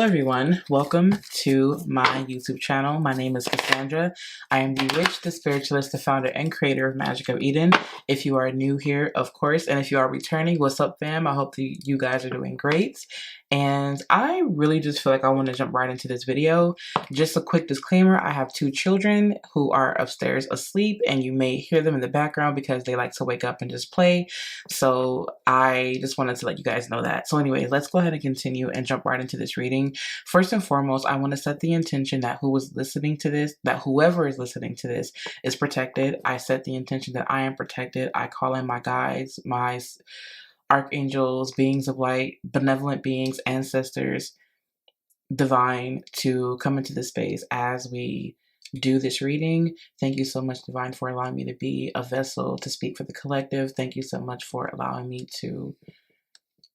everyone, welcome to my YouTube channel. My name is Cassandra. I am the witch, the spiritualist, the founder and creator of Magic of Eden. If you are new here, of course, and if you are returning, what's up fam? I hope that you guys are doing great. And I really just feel like I want to jump right into this video. Just a quick disclaimer, I have two children who are upstairs asleep and you may hear them in the background because they like to wake up and just play. So I just wanted to let you guys know that. So anyway, let's go ahead and continue and jump right into this reading. First and foremost, I want to set the intention that whoever is listening to this is protected. I set the intention that I am protected. I call in my guides, my archangels, beings of light, benevolent beings, ancestors, divine, to come into this space as we do this reading. Thank you so much, divine, for allowing me to be a vessel to speak for the collective. Thank you so much for allowing me to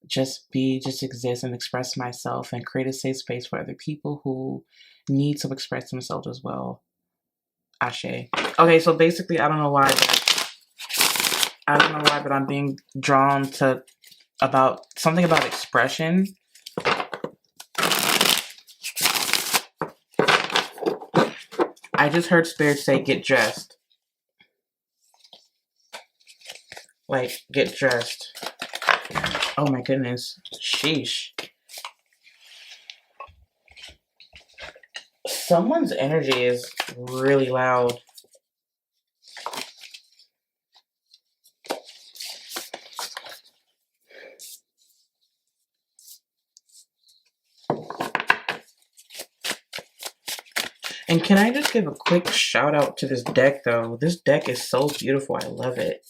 just exist and express myself and create a safe space for other people who need to express themselves as well. Ashe. Okay, so basically, I don't know why, but I'm being drawn to something about expression. I just heard Spirit say, get dressed. Like, get dressed. Oh my goodness. Sheesh. Someone's energy is really loud. And can I just give a quick shout out to this deck though? This deck is so beautiful. I love it.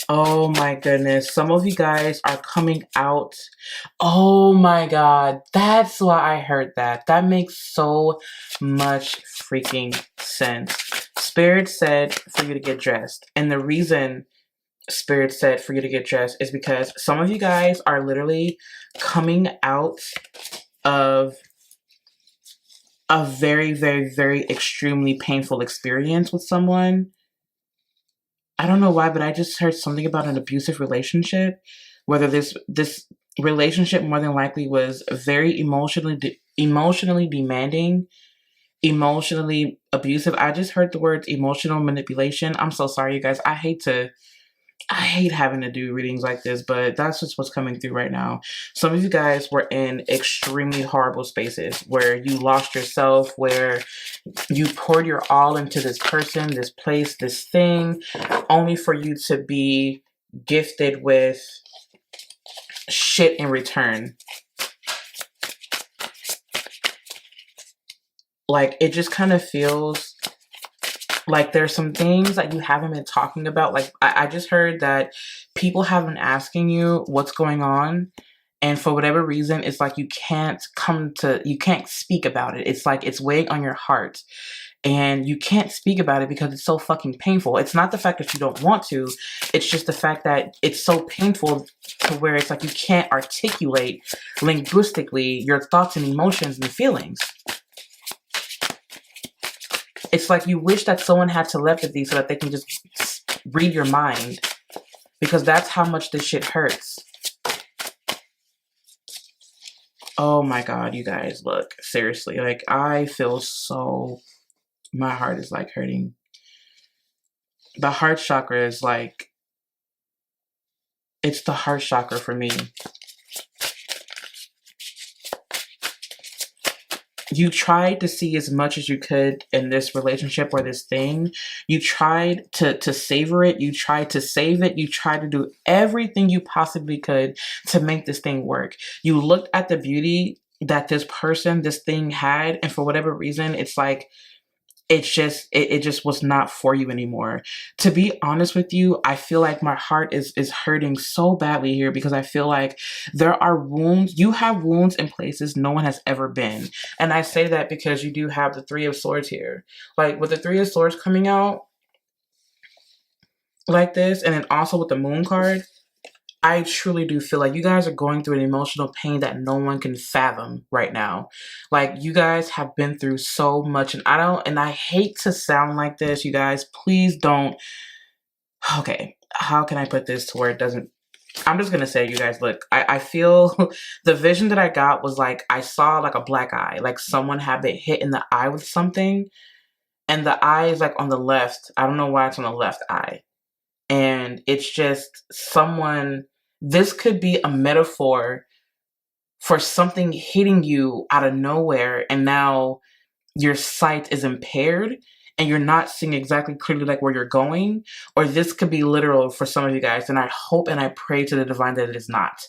Oh my goodness. Some of you guys are coming out. Oh my God. That's why I heard that. That makes so much freaking sense. Spirit said for you to get dressed. And the reason Spirit said for you to get dressed is because some of you guys are literally coming out of a very, very, very extremely painful experience with someone. I don't know why, but I just heard something about an abusive relationship. Whether this relationship more than likely was very emotionally demanding, emotionally abusive. I just heard the words emotional manipulation. I'm so sorry, you guys. I hate having to do readings like this, but that's just what's coming through right now. Some of you guys were in extremely horrible spaces where you lost yourself, where you poured your all into this person, this place, this thing, only for you to be gifted with shit in return. Like, it just kind of feels like there's some things that you haven't been talking about. Like, I just heard that people have been asking you what's going on. And for whatever reason, it's like you can't speak about it. It's like it's weighing on your heart. And you can't speak about it because it's so fucking painful. It's not the fact that you don't want to. It's just the fact that it's so painful to where it's like you can't articulate linguistically your thoughts and emotions and feelings. It's like you wish that someone had telepathy so that they can just read your mind. Because that's how much this shit hurts. Oh my God, you guys, look. Seriously, like, I feel so... My heart is, like, hurting. The heart chakra is, like... It's the heart chakra for me. You tried to see as much as you could in this relationship or this thing. You tried to savor it. You tried to save it. You tried to do everything you possibly could to make this thing work. You looked at the beauty that this thing had, and for whatever reason, it's like, it just was not for you anymore. To be honest with you, I feel like my heart is hurting so badly here because I feel like there are wounds. You have wounds in places no one has ever been. And I say that because you do have the Three of Swords here. Like, with the Three of Swords coming out like this, and then also with the Moon card, I truly do feel like you guys are going through an emotional pain that no one can fathom right now. Like, you guys have been through so much, and I hate to sound like this, you guys. Please don't okay, how can I put this to where it doesn't, I'm just gonna say, you guys, look, I feel the vision that I got was like, I saw like a black eye, like someone had been hit in the eye with something, and the eye is like on the left. I don't know why it's on the left eye. And it's just someone, this could be a metaphor for something hitting you out of nowhere, and now your sight is impaired and you're not seeing exactly clearly like where you're going. Or this could be literal for some of you guys, and I hope and I pray to the divine that it is not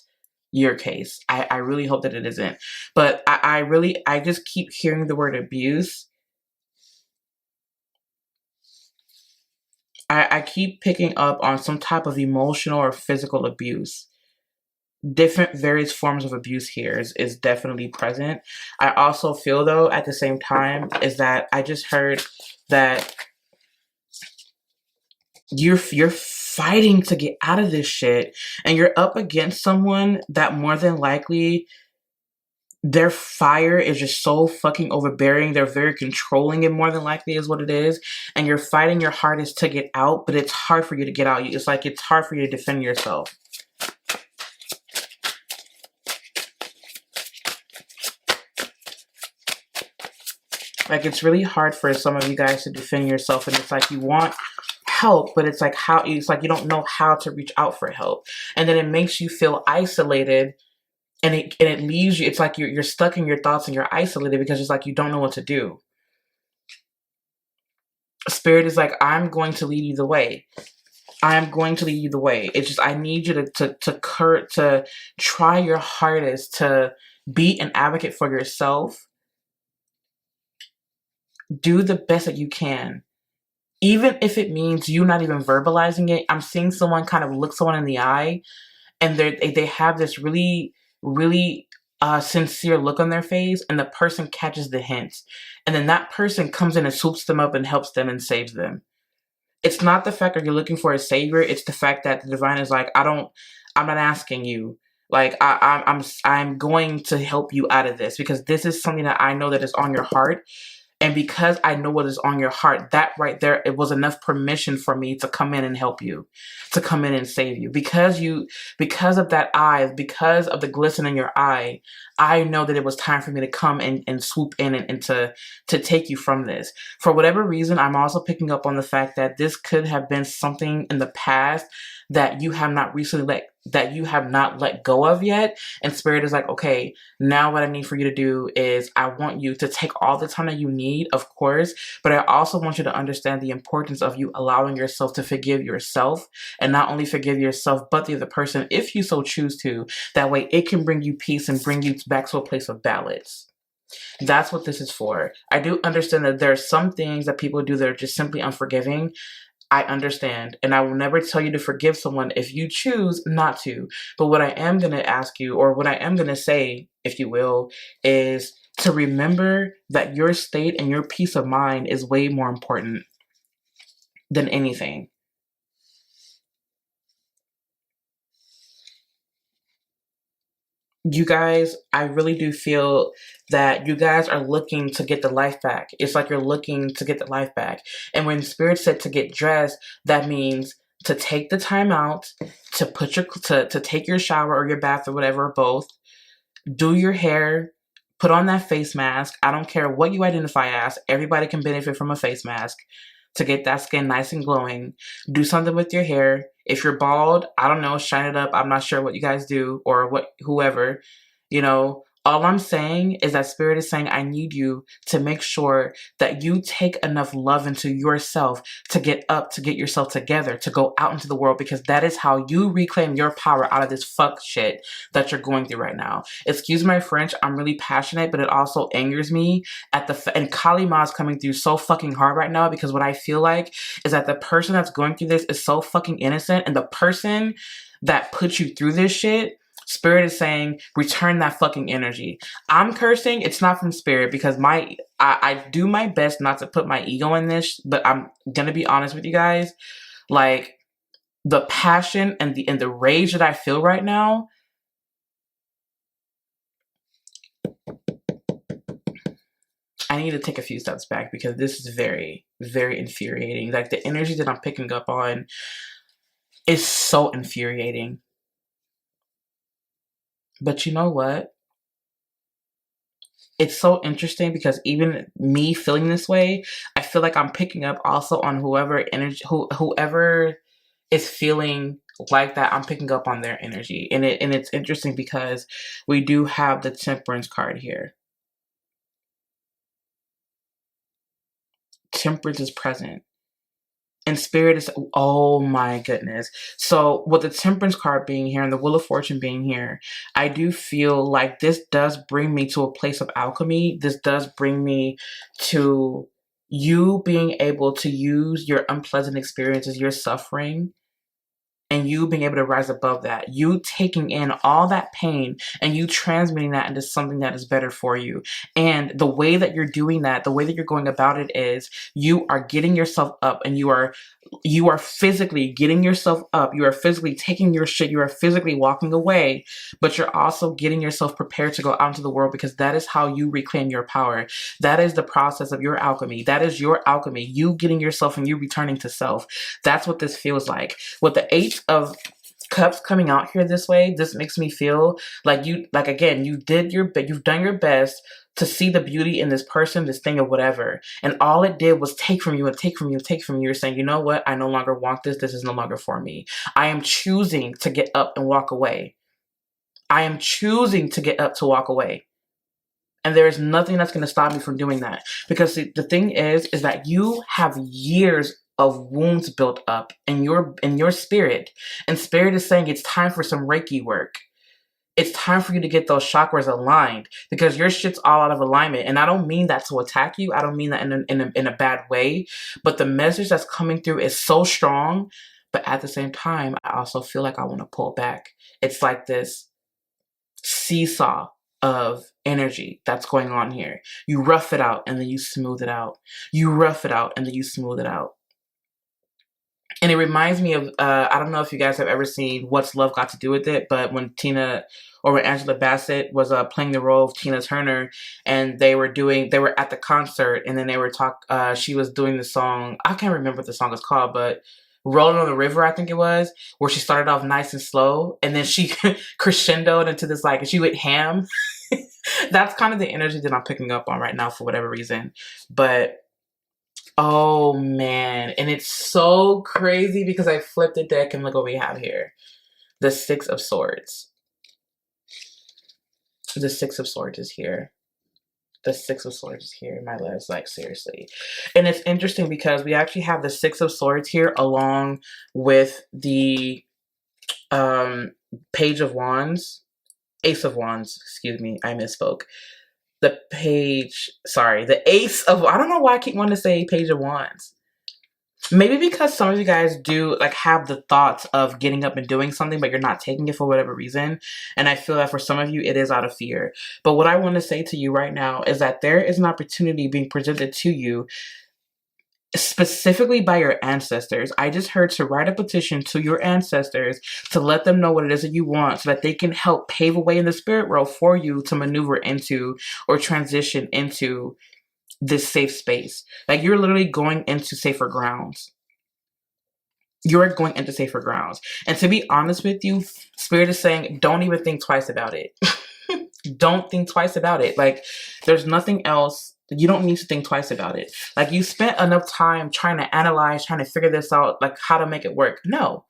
your case. I really hope that it isn't. But I just keep hearing the word abuse. I keep picking up on some type of emotional or physical abuse. Different various forms of abuse here is definitely present. I also feel though at the same time is that I just heard that you're fighting to get out of this shit, and you're up against someone that more than likely their fire is just so fucking overbearing. They're very controlling, it more than likely is what it is. And you're fighting your hardest to get out, but it's hard for you to get out. It's like it's hard for you to defend yourself. Like it's really hard for some of you guys to defend yourself, and it's like you want help, but it's like it's like you don't know how to reach out for help. And then it makes you feel isolated, and it leaves you, it's like you're stuck in your thoughts and you're isolated because it's like you don't know what to do. Spirit is like, I'm going to lead you the way. I'm going to lead you the way. It's just I need you to try your hardest to be an advocate for yourself. Do the best that you can. Even if it means you not even verbalizing it. I'm seeing someone kind of look someone in the eye, and they have this really, really sincere look on their face, and the person catches the hint. And then that person comes in and swoops them up and helps them and saves them. It's not the fact that you're looking for a savior. It's the fact that the divine is like, I'm not asking you. Like I'm going to help you out of this because this is something that I know that is on your heart. And because I know what is on your heart, that right there, it was enough permission for me to come in and help you, to come in and save you. Because of that eye, because of the glisten in your eye, I know that it was time for me to come and swoop in and to take you from this. For whatever reason, I'm also picking up on the fact that this could have been something in the past that you have not let go of yet. And Spirit is like, okay, now what I need for you to do is I want you to take all the time that you need, of course, but I also want you to understand the importance of you allowing yourself to forgive yourself, and not only forgive yourself, but the other person, if you so choose to. That way it can bring you peace and bring you back to a place of balance. That's what this is for. I do understand that there are some things that people do that are just simply unforgiving. I understand, and I will never tell you to forgive someone if you choose not to. But what I am going to ask you, or what I am going to say, if you will, is to remember that your state and your peace of mind is way more important than anything. You guys, I really do feel that you guys are looking to get the life back. It's like you're looking to get the life back. And when Spirit said to get dressed, that means to take the time out, to to take your shower or your bath or whatever, or both, do your hair, put on that face mask. I don't care what you identify as. Everybody can benefit from a face mask to get that skin nice and glowing. Do something with your hair. If you're bald, I don't know, shine it up. I'm not sure what you guys do or whoever, you know. All I'm saying is that Spirit is saying, I need you to make sure that you take enough love into yourself to get up, to get yourself together, to go out into the world, because that is how you reclaim your power out of this fuck shit that you're going through right now. Excuse my French, I'm really passionate, but it also angers me and Kali Ma is coming through so fucking hard right now, because what I feel like is that the person that's going through this is so fucking innocent, and the person that put you through this shit, Spirit is saying, return that fucking energy. I'm cursing. It's not from Spirit, because I do my best not to put my ego in this, but I'm gonna be honest with you guys. Like, the passion and the rage that I feel right now, I need to take a few steps back, because this is very, very infuriating. Like, the energy that I'm picking up on, is so infuriating. But you know what? It's so interesting because even me feeling this way, I feel like I'm picking up also on whoever is feeling like that. I'm picking up on their energy, and it's interesting because we do have the Temperance card here. Temperance is present. And Spirit is, oh my goodness. So with the Temperance card being here and the Wheel of Fortune being here, I do feel like this does bring me to a place of alchemy. This does bring me to you being able to use your unpleasant experiences, your suffering, and you being able to rise above that, you taking in all that pain and you transmitting that into something that is better for you. And the way that you're doing that, the way that you're going about it is you are getting yourself up and you are physically getting yourself up. You are physically taking your shit. You are physically walking away, but you're also getting yourself prepared to go out into the world, because that is how you reclaim your power. That is the process of your alchemy. That is your alchemy. You getting yourself and you returning to self. That's what this feels like. With the 8 of Cups coming out here this way, this makes me feel like again, you've done your best to see the beauty in this person, this thing, or whatever. And all it did was take from you and take from you and take from you. You're saying, you know what? I no longer want this. This is no longer for me. I am choosing to get up and walk away. I am choosing to get up to walk away. And there is nothing that's going to stop me from doing that. Because the thing is that you have years of wounds built up in your spirit. And Spirit is saying it's time for some Reiki work. It's time for you to get those chakras aligned, because your shit's all out of alignment. And I don't mean that to attack you. I don't mean that in a bad way. But the message that's coming through is so strong. But at the same time, I also feel like I want to pull back. It's like this seesaw of energy that's going on here. You rough it out and then you smooth it out. You rough it out and then you smooth it out. And it reminds me of, I don't know if you guys have ever seen What's Love Got to Do with It, but when Angela Bassett was playing the role of Tina Turner, and they were at the concert, and then she was doing the song, I can't remember what the song is called, but Rolling on the River, I think it was, where she started off nice and slow, and then she crescendoed into this, she went ham. That's kind of the energy that I'm picking up on right now for whatever reason. But oh man, and it's so crazy because I flipped the deck and look what we have here. The 6 of Swords. The 6 of Swords is here. The 6 of Swords is here. My lips, seriously. And it's interesting because we actually have the 6 of Swords here along with the Page of Wands. Ace of Wands, excuse me, I misspoke. The Ace of, I don't know why I keep wanting to say Page of Wands. Maybe because some of you guys do have the thoughts of getting up and doing something, but you're not taking it for whatever reason. And I feel that for some of you, it is out of fear. But what I want to say to you right now is that there is an opportunity being presented to you specifically by your ancestors. I just heard to write a petition to your ancestors to let them know what it is that you want, so that they can help pave a way in the spirit world for you to maneuver into or transition into this safe space. You're literally going into safer grounds. You're going into safer grounds. And to be honest with you, Spirit is saying, don't even think twice about it. Don't think twice about it. There's nothing else. You don't need to think twice about it. You spent enough time trying to analyze, trying to figure this out, how to make it work. No,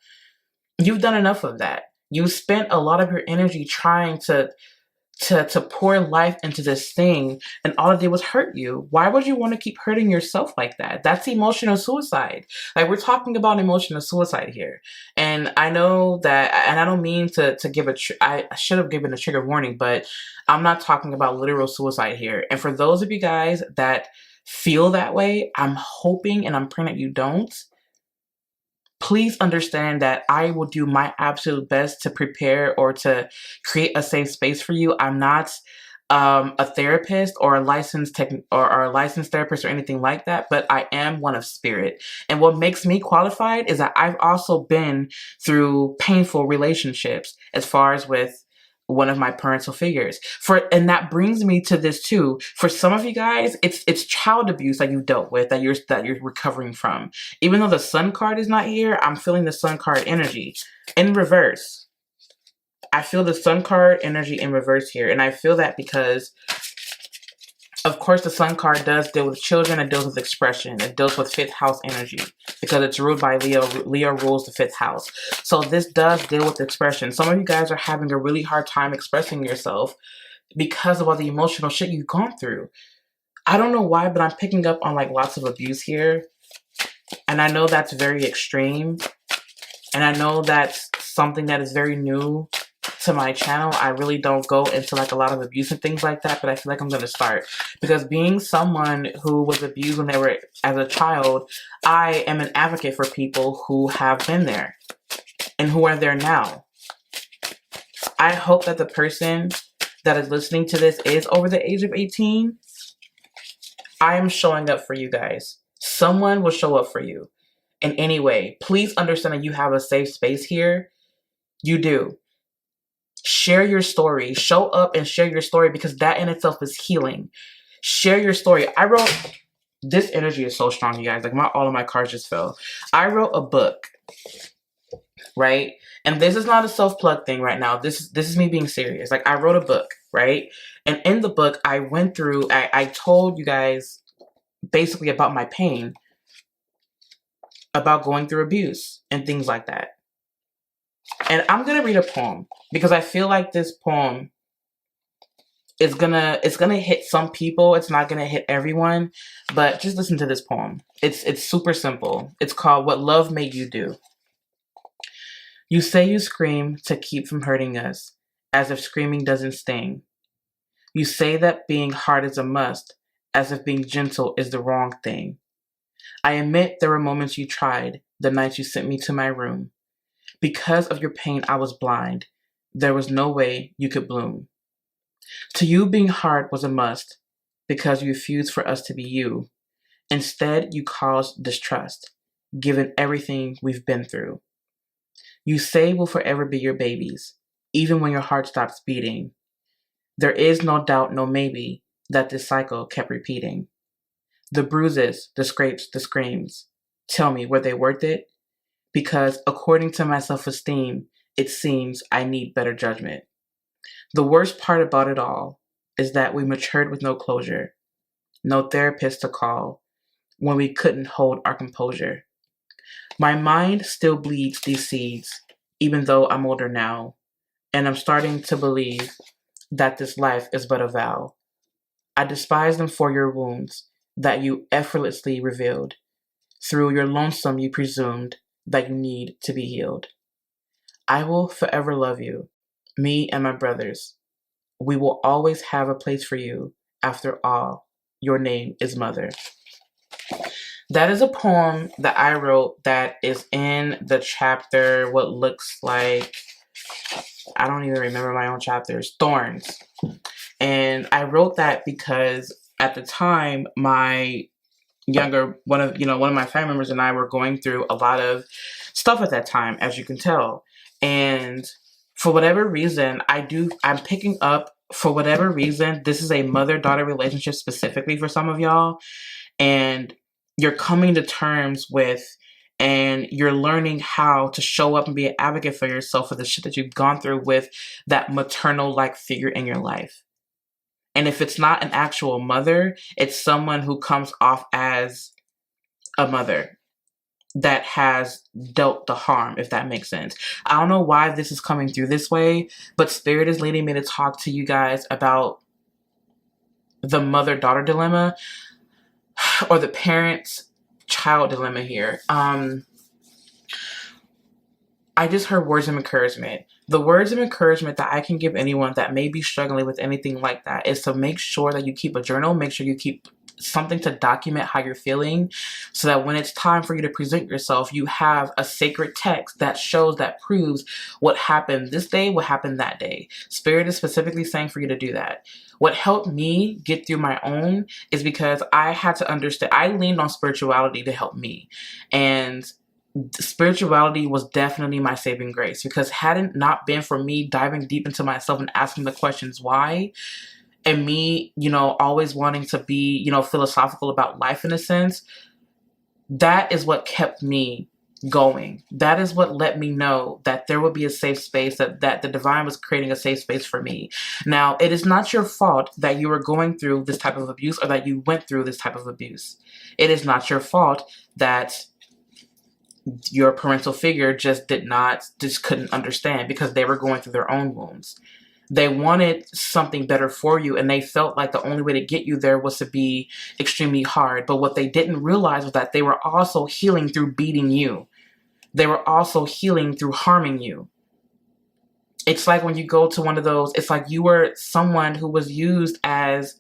you've done enough of that. You spent a lot of your energy trying to pour life into this thing, and all it did was hurt you. Why would you want to keep hurting yourself like that? That's emotional suicide. We're talking about emotional suicide here. And I know that, and I don't mean to give I should have given a trigger warning, but I'm not talking about literal suicide here. And for those of you guys that feel that way, I'm hoping and I'm praying that you don't. Please understand that I will do my absolute best to prepare or to create a safe space for you. I'm not a therapist or a licensed or a licensed therapist or anything like that, but I am one of spirit. And what makes me qualified is that I've also been through painful relationships, as far as with one of my parental figures. And that brings me to this too. For some of you guys, it's child abuse that you dealt with, that you're recovering from. Even though the sun card is not here, I'm feeling the sun card energy in reverse. I feel the sun card energy in reverse here. And I feel that because, of course, the sun card does deal with children. It deals with expression. It deals with 5th house energy because it's ruled by Leo. Leo rules the 5th house. So this does deal with expression. Some of you guys are having a really hard time expressing yourself because of all the emotional shit you've gone through. I don't know why, but I'm picking up on like lots of abuse here. And I know that's very extreme. And I know that's something that is very new to my channel. I really don't go into like a lot of abuse and things like that, but I feel like I'm going to start, because being someone who was abused when they were as a child, I am an advocate for people who have been there and who are there now. I hope that the person that is listening to this is over the age of 18. I am showing up for you guys. Someone will show up for you in any way. Please understand that you have a safe space here. You do. Share your story. Show up and share your story, because that in itself is healing. Share your story. I wrote, this energy is so strong, you guys. Like all of my cards just fell. I wrote a book, right? And this is not a self-plug thing right now. This is me being serious. Like, I wrote a book, right? And in the book, I went through, I told you guys basically about my pain, about going through abuse and things like that. And I'm going to read a poem because I feel like this poem is it's gonna hit some people. It's not going to hit everyone, but just listen to this poem. It's super simple. It's called What Love Made You Do. You say you scream to keep from hurting us, as if screaming doesn't sting. You say that being hard is a must, as if being gentle is the wrong thing. I admit there were moments you tried, the nights you sent me to my room. Because of your pain, I was blind. There was no way you could bloom. To you, being hard was a must, because you refused for us to be you. Instead, you caused distrust, given everything we've been through. You say we'll forever be your babies, even when your heart stops beating. There is no doubt, no maybe, that this cycle kept repeating. The bruises, the scrapes, the screams. Tell me, were they worth it? Because according to my self-esteem, it seems I need better judgment. The worst part about it all is that we matured with no closure, no therapist to call, when we couldn't hold our composure. My mind still bleeds these seeds, even though I'm older now, and I'm starting to believe that this life is but a vow. I despise them for your wounds that you effortlessly revealed. Through your lonesome, you presumed that you need to be healed. I will forever love you, me and my brothers. We will always have a place for you. After all, your name is Mother. That is a poem that I wrote that is in the chapter, what looks like, I don't even remember my own chapters, Thorns. And I wrote that because at the time, my one of my family members and I were going through a lot of stuff at that time, as you can tell. And for whatever reason, I'm picking up, for whatever reason, this is a mother-daughter relationship specifically for some of y'all. And you're coming to terms with, and you're learning how to show up and be an advocate for yourself for the shit that you've gone through with that maternal-like figure in your life. And if it's not an actual mother, it's someone who comes off as a mother that has dealt the harm, if that makes sense. I don't know why this is coming through this way, but Spirit is leading me to talk to you guys about the mother-daughter dilemma, or the parent-child dilemma here. I just heard words of encouragement. The words of encouragement that I can give anyone that may be struggling with anything like that is to make sure that you keep a journal, make sure you keep something to document how you're feeling, so that when it's time for you to present yourself, you have a sacred text that shows, that proves what happened this day, what happened that day. Spirit is specifically saying for you to do that. What helped me get through my own is because I had to understand, I leaned on spirituality to help me. And spirituality was definitely my saving grace, because had it not been for me diving deep into myself and asking the questions why, and me, you know, always wanting to be, you know, philosophical about life in a sense, that is what kept me going. That is what let me know that there would be a safe space, that the divine was creating a safe space for me. Now, it is not your fault that you were going through this type of abuse, or that you went through this type of abuse. It is not your fault that your parental figure just couldn't understand, because they were going through their own wounds. They wanted something better for you, and they felt like the only way to get you there was to be extremely hard. But what they didn't realize was that they were also healing through beating you. They were also healing through harming you. It's like when you go to one of those, it's like you were someone who was used as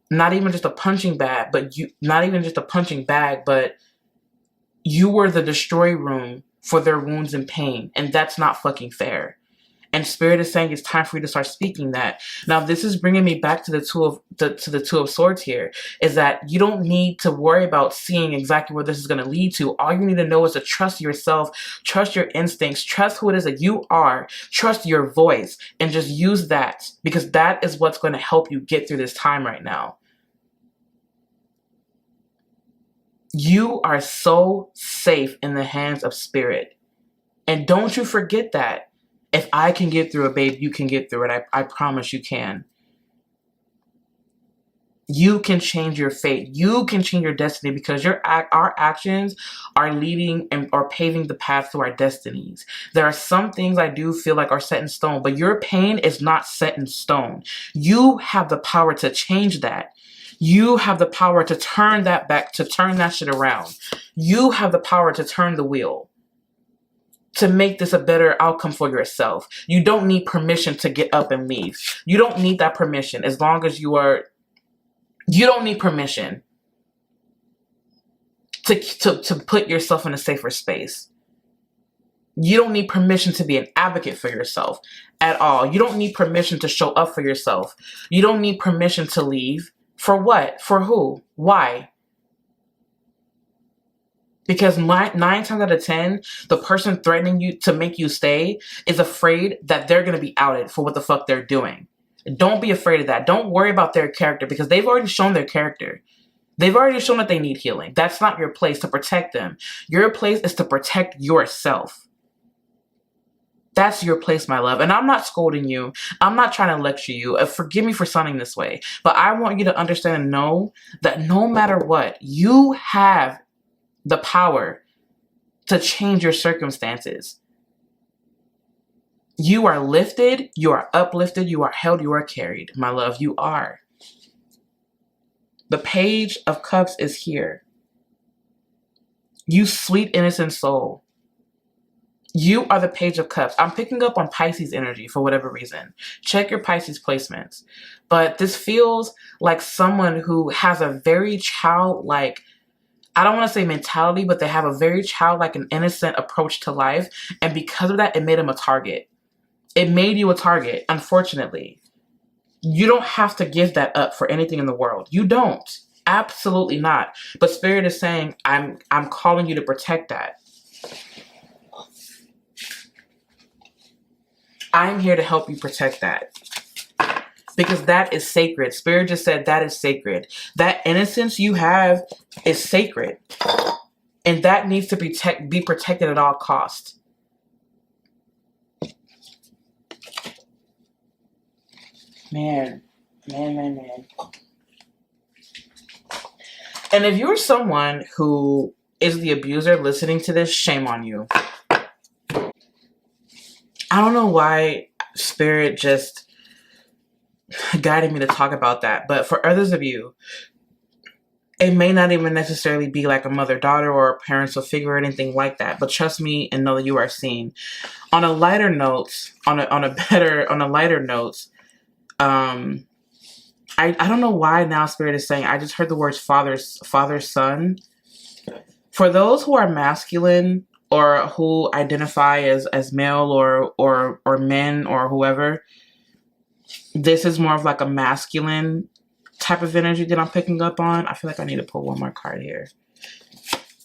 not even just a punching bag, but you were the destroy room for their wounds and pain. And that's not fucking fair. And Spirit is saying it's time for you to start speaking that. Now, this is bringing me back to the Two of Swords here, is that you don't need to worry about seeing exactly where this is going to lead to. All you need to know is to trust yourself, trust your instincts, trust who it is that you are, trust your voice, and just use that, because that is what's going to help you get through this time right now. You are so safe in the hands of Spirit. And don't you forget that. If I can get through it, babe, you can get through it. I promise you can. You can change your fate. You can change your destiny, because our actions are leading and are paving the path to our destinies. There are some things I do feel like are set in stone, but your pain is not set in stone. You have the power to change that. You have the power to turn that back, to turn that shit around. You have the power to turn the wheel, to make this a better outcome for yourself. You don't need permission to get up and leave. You don't need that permission, as long as you don't need permission to put yourself in a safer space. You don't need permission to be an advocate for yourself at all. You don't need permission to show up for yourself. You don't need permission to leave. For what? For who? Why? Because 9 times out of 10, the person threatening you to make you stay is afraid that they're going to be outed for what the fuck they're doing. Don't be afraid of that. Don't worry about their character, because they've already shown their character. They've already shown that they need healing. That's not your place to protect them. Your place is to protect yourself. That's your place, my love. And I'm not scolding you. I'm not trying to lecture you. Forgive me for sounding this way. But I want you to understand and know that no matter what, you have the power to change your circumstances. You are lifted, you are uplifted, you are held, you are carried. My love, you are. The Page of Cups is here. You sweet, innocent soul. You are the Page of Cups. I'm picking up on Pisces energy for whatever reason. Check your Pisces placements. But this feels like someone who has a very childlike, I don't want to say mentality, but they have a very childlike and innocent approach to life. And because of that, it made them a target. It made you a target, unfortunately. You don't have to give that up for anything in the world. You don't. Absolutely not. But Spirit is saying, I'm calling you to protect that. I'm here to help you protect that. Because that is sacred. Spirit just said that is sacred. That innocence you have is sacred. And that needs to be protected at all costs. Man. And if you're someone who is the abuser listening to this, shame on you. I don't know why Spirit just guided me to talk about that. But for others of you, it may not even necessarily be like a mother-daughter or a parental figure or anything like that. But trust me and know that you are seen. On a lighter note, I don't know why now Spirit is saying, I just heard the words father, son. For those who are masculine or who identify as male or men or whoever, this is more of like a masculine type of energy that I'm picking up on. I feel like I need to pull one more card here.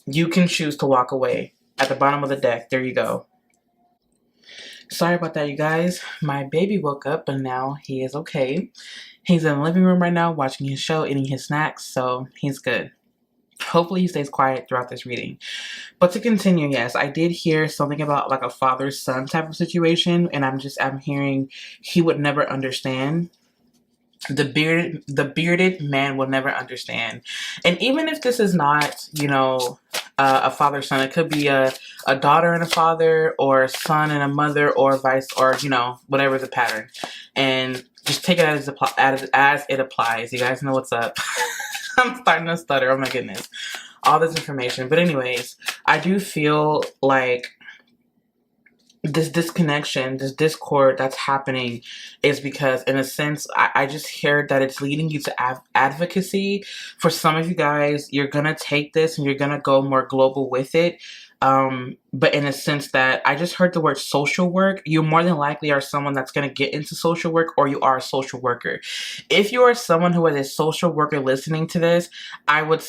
You can choose to walk away. at the bottom of the deck. There you go. Sorry about that, you guys. My baby woke up, but now he is okay. He's in the living room right now watching his show, eating his snacks, so he's good. Hopefully he stays quiet throughout this reading. But to continue, yes, I did hear something about like a father-son type of situation, and I'm hearing he would never understand. The bearded man will never understand. And even if this is not, you know, a father-son, it could be a daughter and a father, or a son and a mother, or vice, or, you know, whatever the pattern. And just take it as it applies. You guys know what's up. I'm starting to stutter. Oh my goodness. All this information. But anyways, I do feel like this disconnection, this discord that's happening is because, in a sense, I just heard that it's leading you to advocacy. For some of you guys, you're going to take this and you're going to go more global with it. But in a sense that I just heard the word social work, you more than likely are someone that's going to get into social work, or you are a social worker. If you are someone who is a social worker listening to this, I would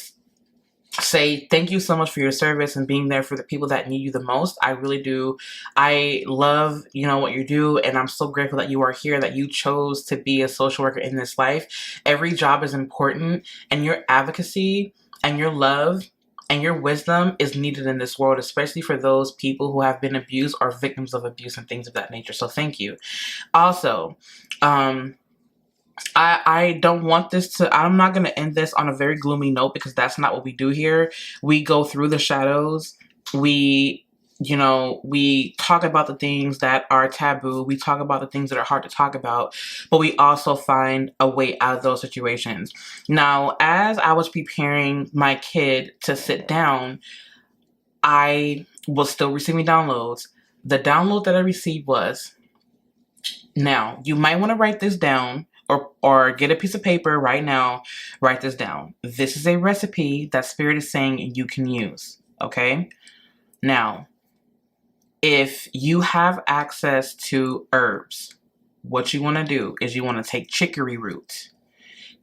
say thank you so much for your service and being there for the people that need you the most. I really do. I love, you know, what you do, and I'm so grateful that you are here, that you chose to be a social worker in this life. Every job is important, and your advocacy and your love and your wisdom is needed in this world, especially for those people who have been abused or victims of abuse and things of that nature. So thank you. Also, I don't want this to, I'm not going to end this on a very gloomy note, because that's not what we do here. We go through the shadows. We, you know, we talk about the things that are taboo. We talk about the things that are hard to talk about, but we also find a way out of those situations. Now, as I was preparing my kid to sit down, I was still receiving downloads. The download that I received was, now, you might want to write this down, or get a piece of paper right now, write this down. This is a recipe that Spirit is saying you can use, okay? Now, if you have access to herbs, what you want to do is you want to take chicory root.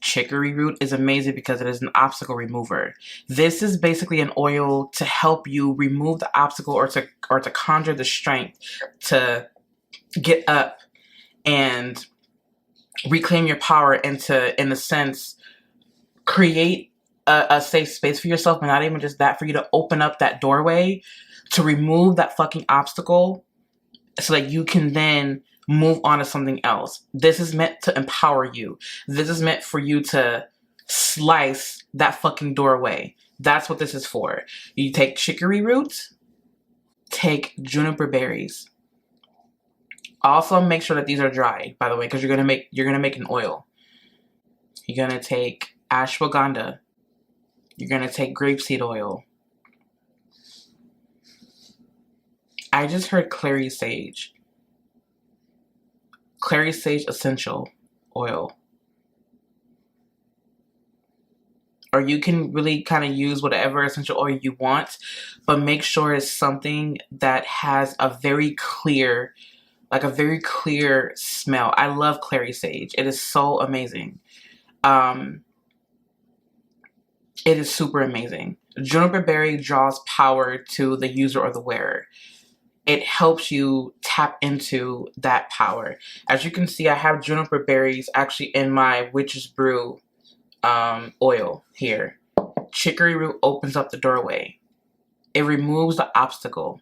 Chicory root is amazing because it is an obstacle remover. This is basically an oil to help you remove the obstacle, or to conjure the strength to get up and reclaim your power, and to, in a sense, create a safe space for yourself. But not even just that, for you to open up that doorway to remove that fucking obstacle, so that you can then move on to something else. This is meant to empower you. This is meant for you to slice that fucking doorway. That's what this is for. You take chicory root, take juniper berries. Also, make sure that these are dry, by the way, because you're gonna make an oil. You're gonna take ashwagandha. You're gonna take grapeseed oil. I just heard clary sage. Clary sage essential oil. Or you can really kind of use whatever essential oil you want, but make sure it's something that has a very clear smell. I love clary sage. It is so amazing. It is super amazing. Juniper berry draws power to the user or the wearer. It helps you tap into that power. As you can see, I have juniper berries actually in my witch's brew oil here. Chicory root opens up the doorway. It removes the obstacle.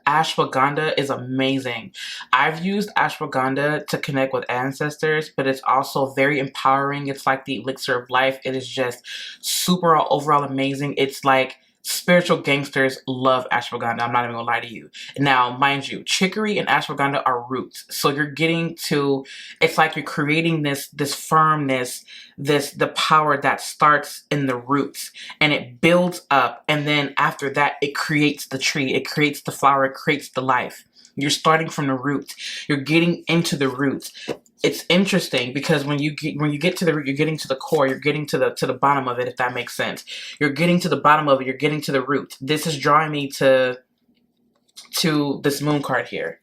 Ashwagandha is amazing. I've used ashwagandha to connect with ancestors, but it's also very empowering. It's like the elixir of life. It is just super overall amazing. It's like spiritual gangsters love ashwagandha. I'm not even gonna lie to you. Now, mind you, chicory and ashwagandha are roots. So you're getting to, it's like you're creating this firmness, the power that starts in the roots, and it builds up. And then after that, it creates the tree, it creates the flower, it creates the life. You're starting from the root. You're getting into the roots. It's interesting because when you get to the root, you're getting to the core, you're getting to the bottom of it, if that makes sense. You're getting to the bottom of it, you're getting to the root. This is drawing me to this moon card here.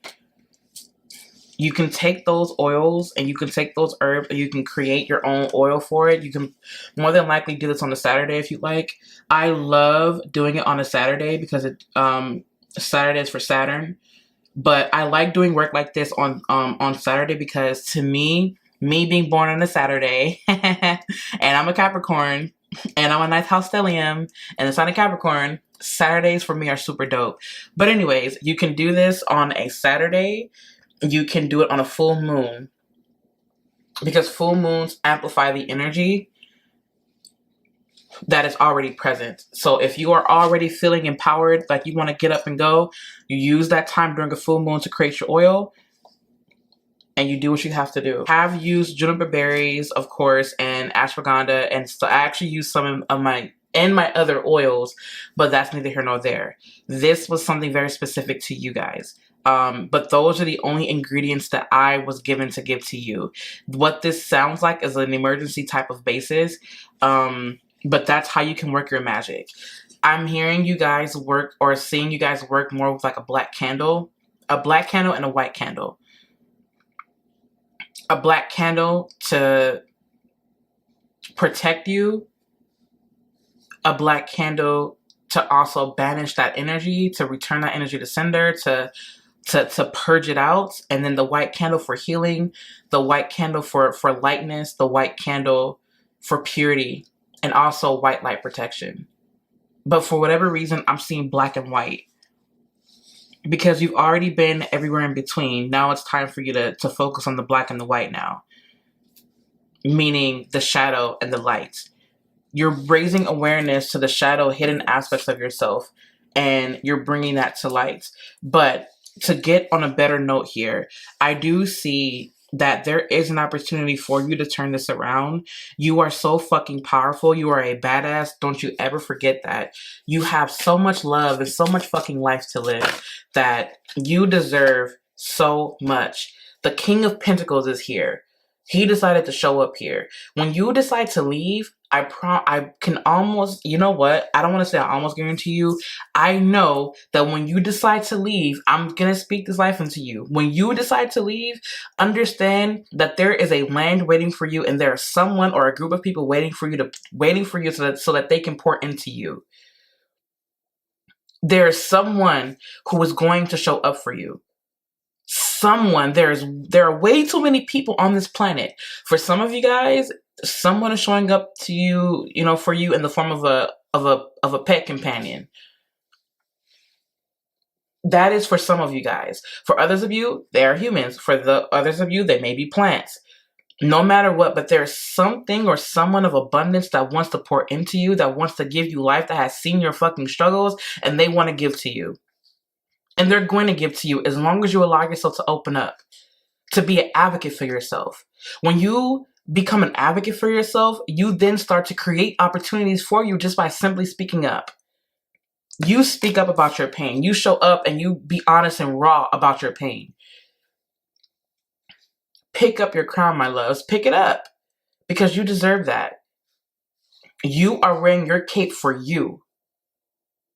You can take those oils and you can take those herbs and you can create your own oil for it. You can more than likely do this on a Saturday if you like. I love doing it on a Saturday because Saturday is for Saturn. But I like doing work like this on Saturday because to me being born on a Saturday and I'm a Capricorn and I'm a ninth house stellium and the sign of Capricorn, Saturdays for me are super dope. But anyways, you can do this on a Saturday. You can do it on a full moon because full moons amplify the energy that is already present. So if you are already feeling empowered, like you want to get up and go, you use that time during a full moon to create your oil and you do what you have to do. I have used juniper berries, of course, and ashwagandha, and so I actually used some of my other oils, but that's neither here nor there. This was something very specific to you guys. But those are the only ingredients that I was given to give to you. What this sounds like is an emergency type of basis. But that's how you can work your magic. I'm hearing you guys work or seeing you guys work more with like a black candle and a white candle. A black candle to protect you. A black candle to also banish that energy, to return that energy to sender, to purge it out. And then the white candle for healing, the white candle for lightness, the white candle for purity, and also white light protection. But for whatever reason, I'm seeing black and white. Because you've already been everywhere in between. Now it's time for you to focus on the black and the white now. Meaning the shadow and the light. You're raising awareness to the shadow, hidden aspects of yourself. And you're bringing that to light. But to get on a better note here, I do see that there is an opportunity for you to turn this around. You are so fucking powerful. You are a badass. Don't you ever forget that. You have so much love and so much fucking life to live that you deserve so much. The King of Pentacles is here. He decided to show up here. When you decide to leave, I can almost, you know what? I don't want to say I almost guarantee you. I know that when you decide to leave, I'm going to speak this life into you. When you decide to leave, understand that there is a land waiting for you and there is someone or a group of people waiting for you so that they can pour into you. There is someone who is going to show up for you. There are way too many people on this planet. For some of you guys, someone is showing up to you, for you in the form of a pet companion. That is for some of you guys. For others of you, they are humans. For the others of you, they may be plants. No matter what, but there's something or someone of abundance that wants to pour into you, that wants to give you life, that has seen your fucking struggles, and they want to give to you. And they're going to give to you as long as you allow yourself to open up, to be an advocate for yourself. When you become an advocate for yourself, you then start to create opportunities for you just by simply speaking up. You speak up about your pain. You show up and you be honest and raw about your pain. Pick up your crown, my loves. Pick it up because you deserve that. You are wearing your cape for you.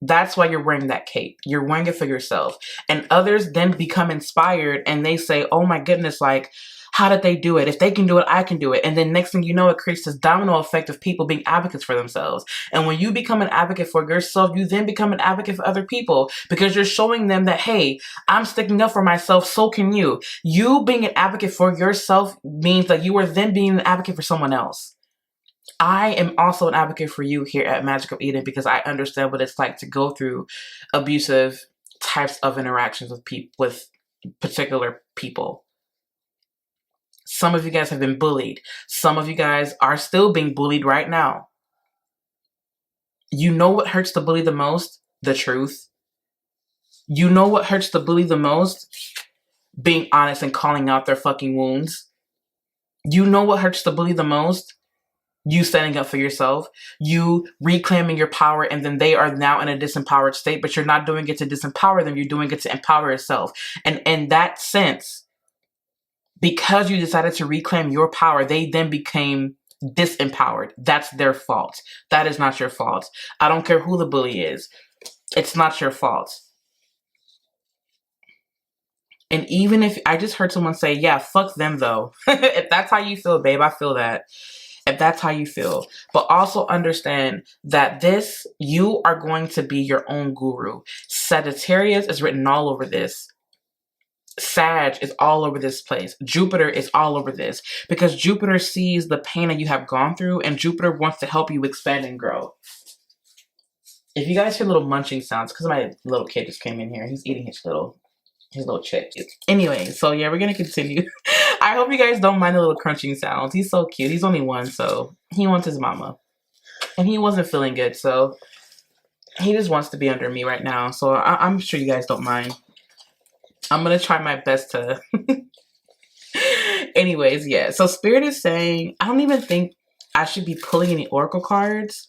That's why you're wearing that cape. You're wearing it for yourself. And others then become inspired and they say, oh my goodness, like, how did they do it? If they can do it, I can do it. And then next thing you know, it creates this domino effect of people being advocates for themselves. And when you become an advocate for yourself, you then become an advocate for other people because you're showing them that, hey, I'm sticking up for myself, so can you. You being an advocate for yourself means that you are then being an advocate for someone else. I am also an advocate for you here at Magick of Eden because I understand what it's like to go through abusive types of interactions with particular people. Some of you guys have been bullied. Some of you guys are still being bullied right now. You know what hurts the bully the most? The truth. You know what hurts the bully the most? Being honest and calling out their fucking wounds. You know what hurts the bully the most? You standing up for yourself, you reclaiming your power, and then they are now in a disempowered state, but you're not doing it to disempower them, you're doing it to empower yourself. And in that sense, because you decided to reclaim your power, they then became disempowered. That's their fault. That is not your fault. I don't care who the bully is. It's not your fault. And even if I just heard someone say, yeah, fuck them though. If that's how you feel, babe, I feel that. If that's how you feel. But also understand that you are going to be your own guru. Sagittarius is written all over this. Sag is all over this place. Jupiter is all over this because Jupiter sees the pain that you have gone through and Jupiter wants to help you expand and grow. If you guys hear little munching sounds, because my little kid just came in here. He's eating his little chick. Anyway, so yeah, we're going to continue. I hope you guys don't mind the little crunching sounds. He's so cute. He's only 1, so he wants his mama. And he wasn't feeling good, so he just wants to be under me right now. So I'm sure you guys don't mind. I'm going to try my best to... Anyways, yeah. So Spirit is saying, I don't even think I should be pulling any oracle cards.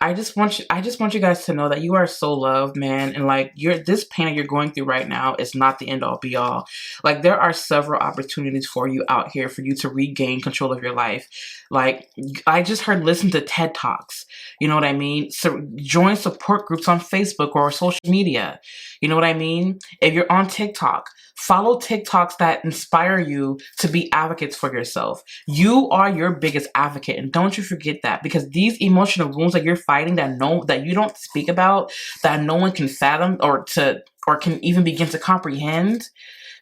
I just want you guys to know that you are so loved, man. And like this pain that you're going through right now is not the end all be all. Like there are several opportunities for you out here for you to regain control of your life. Like I just heard listen to TED Talks. You know what I mean? So join support groups on Facebook or social media. You know what I mean? If you're on TikTok, follow TikToks that inspire you to be advocates for yourself. You are your biggest advocate, and don't you forget that, because these emotional wounds that you're fighting that you don't speak about, that no one can fathom or can even begin to comprehend,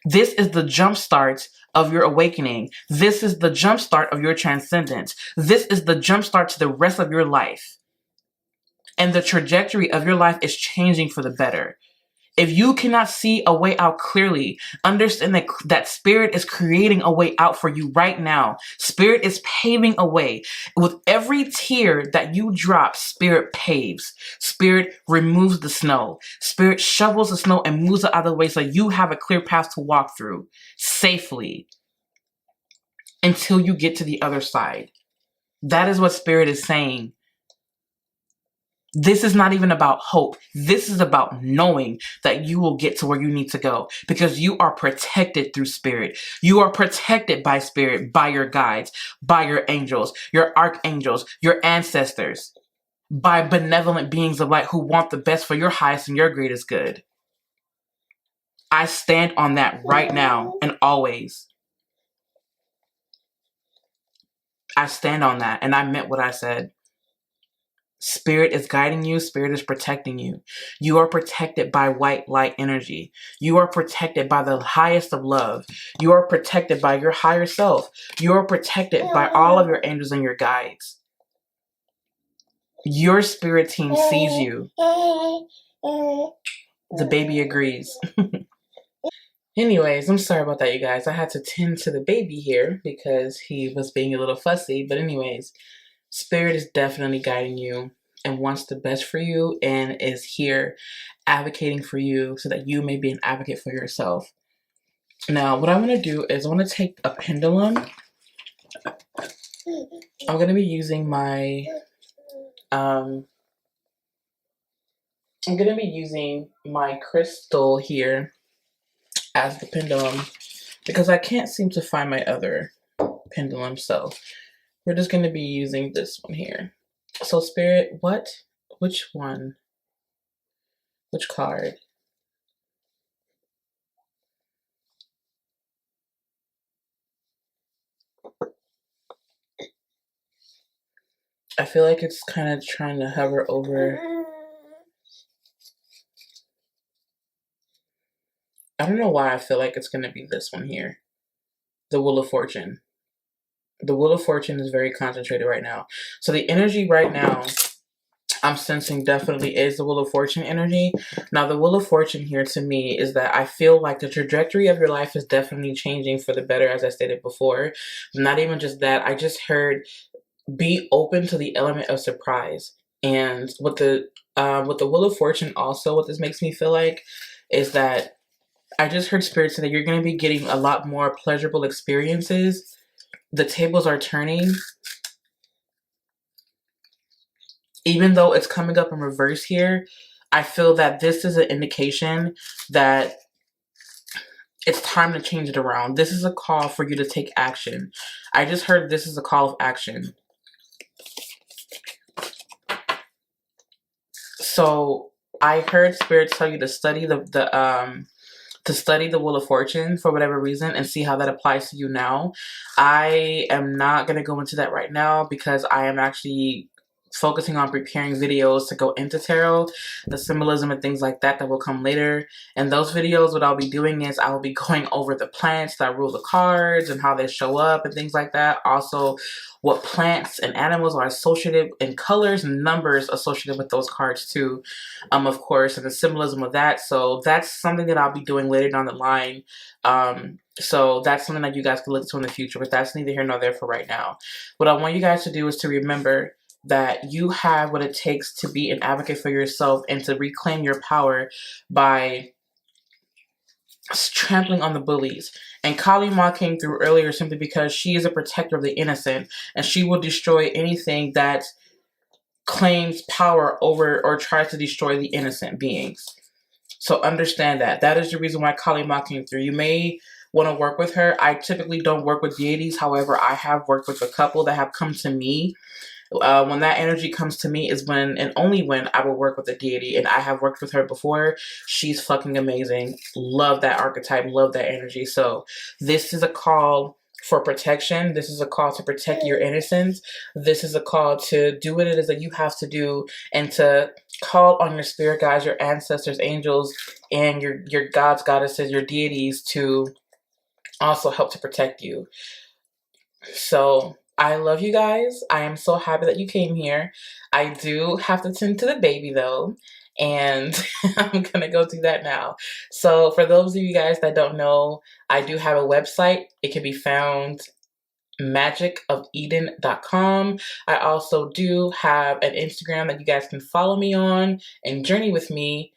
this is the jump start of your awakening. This is the jump start of your transcendence. This is the jump start to the rest of your life. And the trajectory of your life is changing for the better. If you cannot see a way out clearly, understand that Spirit is creating a way out for you right now. Spirit is paving a way. With every tear that you drop, Spirit paves. Spirit removes the snow. Spirit shovels the snow and moves it out of the way so you have a clear path to walk through safely until you get to the other side. That is what Spirit is saying. This is not even about hope. This is about knowing that you will get to where you need to go because you are protected through Spirit. You are protected by Spirit, by your guides, by your angels, your archangels, your ancestors, by benevolent beings of light who want the best for your highest and your greatest good. I stand on that right now and always. I stand on that, and I meant what I said. Spirit is guiding you. Spirit is protecting you. You are protected by white light energy. You are protected by the highest of love. You are protected by your higher self. You are protected by all of your angels and your guides. Your spirit team sees you. The baby agrees. Anyways, I'm sorry about that, you guys. I had to tend to the baby here because he was being a little fussy. But anyways, Spirit is definitely guiding you and wants the best for you and is here advocating for you so that you may be an advocate for yourself. Now, what I'm going to do is I want to take a pendulum. I'm going to be using my crystal here as the pendulum because I can't seem to find my other pendulum, so we're just going to be using this one here. So Spirit, which one? Which card? I feel like it's kind of trying to hover over. I don't know why I feel like it's going to be this one here. The Wheel of Fortune. The Wheel of Fortune is very concentrated right now. So the energy right now I'm sensing definitely is the Wheel of Fortune energy. Now, the Wheel of Fortune here to me is that I feel like the trajectory of your life is definitely changing for the better, as I stated before. Not even just that. I just heard be open to the element of surprise. And with the Wheel of Fortune also, what this makes me feel like is that I just heard Spirit say that you're going to be getting a lot more pleasurable experiences. The tables are turning. Even though it's coming up in reverse here, I feel that this is an indication that it's time to change it around. This is a call for you to take action. I just heard this is a call of action. So I heard Spirit tell you to study the to study the Wheel of Fortune for whatever reason and see how that applies to you now. I am not going to go into that right now because I am actually focusing on preparing videos to go into tarot, the symbolism and things like that will come later. And those videos, what I'll be doing is I will be going over the plants that rule the cards and how they show up and things like that. Also, what plants and animals are associated in colors and numbers associated with those cards too, of course, and the symbolism of that. So that's something that I'll be doing later down the line. So that's something that you guys can look to in the future, but that's neither here nor there for right now. What I want you guys to do is to remember that you have what it takes to be an advocate for yourself and to reclaim your power by trampling on the bullies. And Kali Ma came through earlier simply because she is a protector of the innocent, and she will destroy anything that claims power over or tries to destroy the innocent beings. So understand that. That is the reason why Kali Ma came through. You may want to work with her. I typically don't work with deities. However, I have worked with a couple that have come to me. When that energy comes to me is when and only when I will work with a deity, and I have worked with her before. She's fucking amazing. Love that archetype, love that energy. So this is a call for protection. This is a call to protect your innocence. This is a call to do what it is that you have to do and to call on your spirit guides, your ancestors, angels, and your gods, goddesses, your deities to also help to protect you. So I love you guys. I am so happy that you came here. I do have to tend to the baby though, and I'm gonna go do that now. So for those of you guys that don't know, I do have a website. It can be found magickofeden.com. I also do have an Instagram that you guys can follow me on and journey with me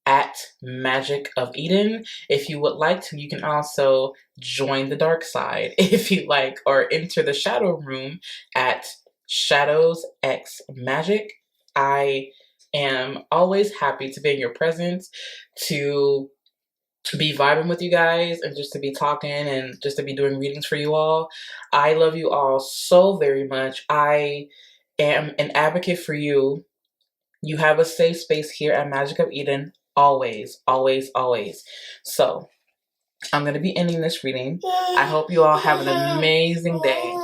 at Magick of Eden. If you would like to, you can also join the dark side if you like, or enter the shadow room at Shadows X Magic. I am always happy to be in your presence, to be vibing with you guys, and just to be talking and just to be doing readings for you all. I love you all so very much. I am an advocate for you. You have a safe space here at Magick of Eden. Always, always, always. So I'm going to be ending this reading. I hope you all have an amazing day.